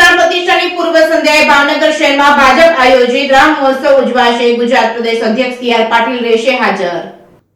પ્રાણ પ્રતિષ્ઠાની પૂર્વ સંધ્યાએ ભાવનગર શહેરમાં ભાજપ આયોજિત રામ મહોત્સવ ઉજવાશે. ગુજરાત પ્રદેશ અધ્યક્ષ સી.આર. પાટીલ રહેશે હાજર.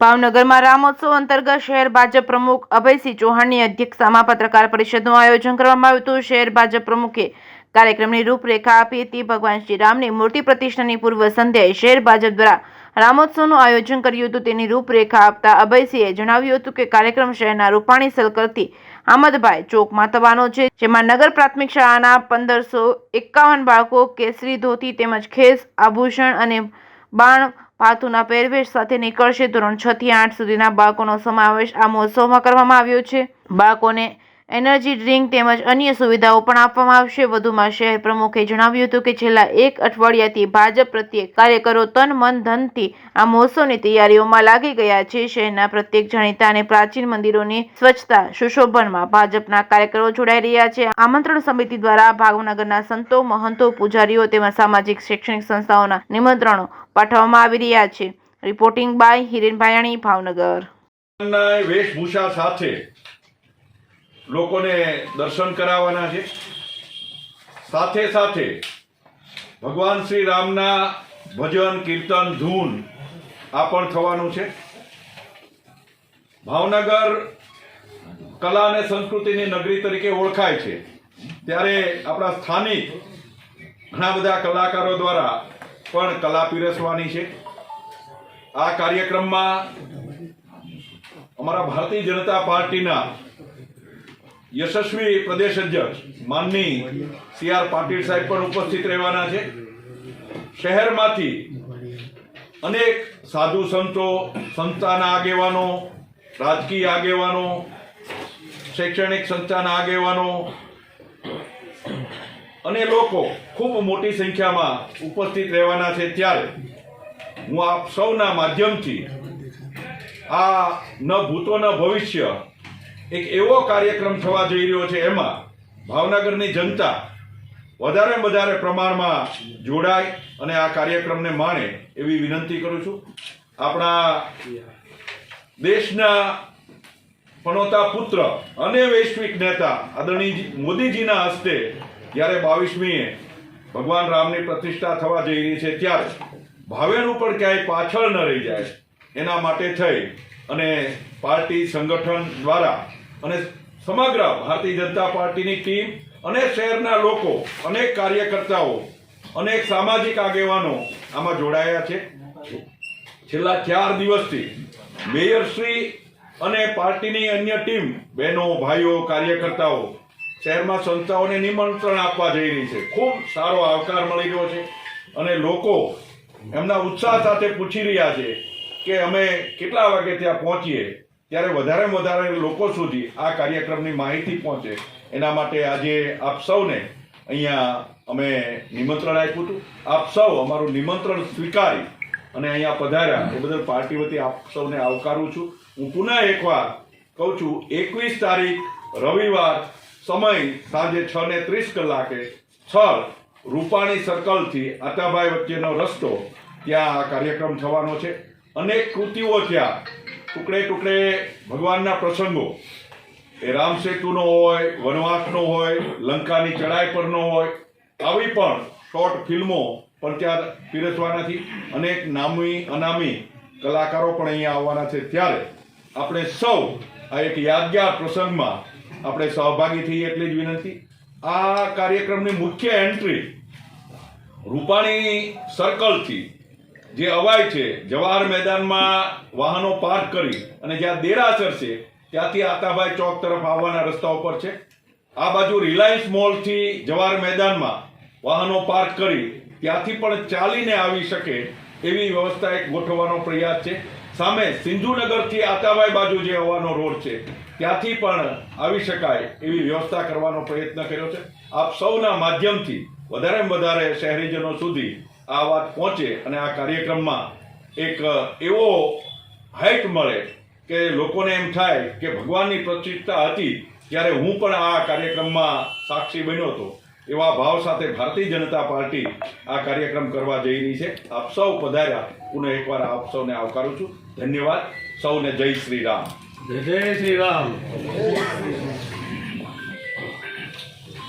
ભાવનગરમાં રામોત્સવ અંતર્ગત શહેર ભાજપ પ્રમુખ અભયસિંહ ચૌહાણની અધ્યક્ષતામાં પત્રકાર પરિષદનું આયોજન કરવામાં આવ્યું હતું. શહેર ભાજપ પ્રમુખે કાર્યક્રમની રૂપરેખા આપી હતી. ભગવાન શ્રી રામની મૂર્તિ પ્રતિષ્ઠાની પૂર્વ સંધ્યાએ શહેર ભાજપ દ્વારા રામોત્સવનું આયોજન કર્યું હતું. તેની રૂપરેખા આપતા અભયસિંહે જણાવ્યું હતું કે કાર્યક્રમ શહેરના રૂપાણી સર્કલથી આમદભાઈ ચોકમાં થવાનો છે, જેમાં નગર પ્રાથમિક શાળાના 1551 બાળકો કેસરી ધોતી તેમજ ખેસ આભૂષણ અને બાણ ભાથુના પહેરવેશ સાથે નીકળશે. ધોરણ 6 થી 8 સુધીના બાળકોનો સમાવેશ આ મહોત્સવમાં કરવામાં આવ્યો છે. બાળકોને એનર્જી ડ્રિંક તેમજ અન્ય સુવિધાઓ પણ આપવામાં આવશે. વધુમાં શહેર પ્રમુખે જણાવ્યું હતું કે છેલ્લા એક અઠવાડિયાથી ભાજપ પ્રત્યે કાર્યકરો તન મન ધનથી આ મહોત્સવની તૈયારીઓમાં લાગી ગયા છે. શહેરના પ્રત્યેક જાણીતા અને પ્રાચીન મંદિરોની સ્વચ્છતા સુશોભનમાં ભાજપના કાર્યકરો જોડાઈ રહ્યા છે. આમંત્રણ સમિતિ દ્વારા ભાવનગરના સંતો, મહંતો, પૂજારીઓ તેમજ સામાજિક શૈક્ષણિક સંસ્થાઓના નિમંત્રણો પાઠવવામાં આવી રહ્યા છે. Reporting by Hiren Bhayani, Bhavnagar. વેશભૂષા સાથે લોકોને દર્શન કરાવવાના છે. સાથે સાથે ભગવાન શ્રી રામના ભજન, કીર્તન, ધૂન આ પણ થવાનું છે. ભાવનગર કલા અને સંસ્કૃતિની નગરી તરીકે ઓળખાય છે, ત્યારે આપણા સ્થાનિક ઘણા બધા કલાકારો દ્વારા પણ કલા પીરસવાની છે. આ કાર્યક્રમમાં અમારા ભારતીય જનતા પાર્ટીના યશસ્વી પ્રદેશ અધ્યક્ષ માનની સી.આર. પાટીલ સાહેબ પણ ઉપસ્થિત રહેવાના છે. શહેરમાંથી અનેક સાધુ સંતો, સંસ્થાના આગેવાનો, રાજકીય આગેવાનો, શૈક્ષણિક સંસ્થાના આગેવાનો અને લોકો ખૂબ મોટી સંખ્યામાં ઉપસ્થિત રહેવાના છે. ત્યારે હું આપ સૌના માધ્યમથી આ ન ભૂતો ન ભવિષ્ય એક એવો કાર્યક્રમ થવા જઈ રહ્યો છે, એમાં ભાવનગરની જનતા વધારે પ્રમાણમાં જોડાય અને આ કાર્યક્રમને માણે એવી વિનંતી કરું છું. આપણા દેશના પનોતા પુત્ર અને વૈશ્વિક નેતા આદરણીય મોદીજીના હસ્તે જ્યારે 22મીએ ભગવાન રામની પ્રતિષ્ઠા થવા જઈ રહી છે, ત્યારે ભાવેનું પણ ક્યાંય પાછળ ન રહી જાય એના માટે થઈ અને પાર્ટી સંગઠન દ્વારા અને સમગ્ર ભારતીય જનતા પાર્ટીની ટીમ અને શહેરના લોકો, અનેક કાર્યકર્તાઓ, અનેક સામાજિક આગેવાનો આમાં જોડાયા છે. છેલ્લા 4 દિવસથી મેયરશ્રી અને પાર્ટીની અન્ય ટીમ, બહેનો, ભાઈઓ, કાર્યકર્તાઓ શહેરમાં સંસ્થાઓને નિમંત્રણ આપવા જઈ રહી છે. ખૂબ સારો આવકાર મળી રહ્યો છે અને લોકો એમના ઉત્સાહ સાથે પૂછી રહ્યા છે કે અમે કેટલા વાગે ત્યાં પહોંચીએ, ત્યારે વધારે લોકો સુધી આ કાર્યક્રમની માહિતી પહોંચે એના માટે આજે આપ સૌને અહીંયા અમે નિમંત્રણ આપ્યું હતું. આપ સૌ અમારું નિમંત્રણ સ્વીકારી અને અહીંયા પધાર્યા એ બદલ પાર્ટી વતી આપ સૌને આવકારું છું. હું પુનઃ એકવાર કહું છું, 21 તારીખ રવિવાર, સમય સાંજે 6:30 સ્થળ રૂપાણી સર્કલથી આતાભાઈ વચ્ચેનો રસ્તો, ત્યાં આ કાર્યક્રમ થવાનો છે. અનેક કૃતિઓ ત્યાં ટુકડે ભગવાનના પ્રસંગો, એ રામ સેતુનો હોય, વનવાસનો હોય, લંકાની ચડાઈ પરનો હોય, આવી પણ શોર્ટ ફિલ્મો પણ ત્યાં પીરસવાના છે. અનેક નામી અનામી કલાકારો પણ અહીંયા આવવાના છે. ત્યારે આપણે સૌ આ એક યાદગાર પ્રસંગમાં આપણે સહભાગી થઈએ એટલી જ વિનંતી. આ કાર્યક્રમની મુખ્ય એન્ટ્રી રૂપાણી સર્કલથી જે અવાય છે, જવાહર મેદાનમાં વાહનો પાર્ક કરી અને જ્યાં દેરાસર છે ત્યાંથી આતાભાઈ ચોક તરફ આવવાના રસ્તા ઉપર છે. આ બાજુ રિલાયન્સ મોલથી જવાહર મેદાનમાં વાહનો પાર્ક કરી ત્યાંથી પણ ચાલીને આવી શકે એવી વ્યવસ્થા એક ગોઠવવાનો પ્રયાસ છે. સામે સિંધુનગરથી આતાભાઈ બાજુ જે આવવાનો રોડ છે ત્યાંથી પણ આવી શકાય એવી વ્યવસ્થા કરવાનો પ્રયત્ન કર્યો છે. આપ સૌના માધ્યમથી વધારે શહેરીજનો સુધી આ વાત પહોંચે અને આ કાર્યક્રમમાં એક એવો હાઈટ મળે કે લોકોને એમ થાય કે ભગવાનની પ્રતિષ્ઠા હતી ત્યારે હું પણ આ કાર્યક્રમમાં સાક્ષી બન્યો હતો, એવા ભાવ સાથે ભારતીય જનતા પાર્ટી આ કાર્યક્રમ કરવા જઈ રહી છે. આપ સૌ પધાર્યા, પુનઃ એકવાર આપ સૌને આવકારું છું. ધન્યવાદ. સૌને જય શ્રી રામ. જય શ્રી રામ.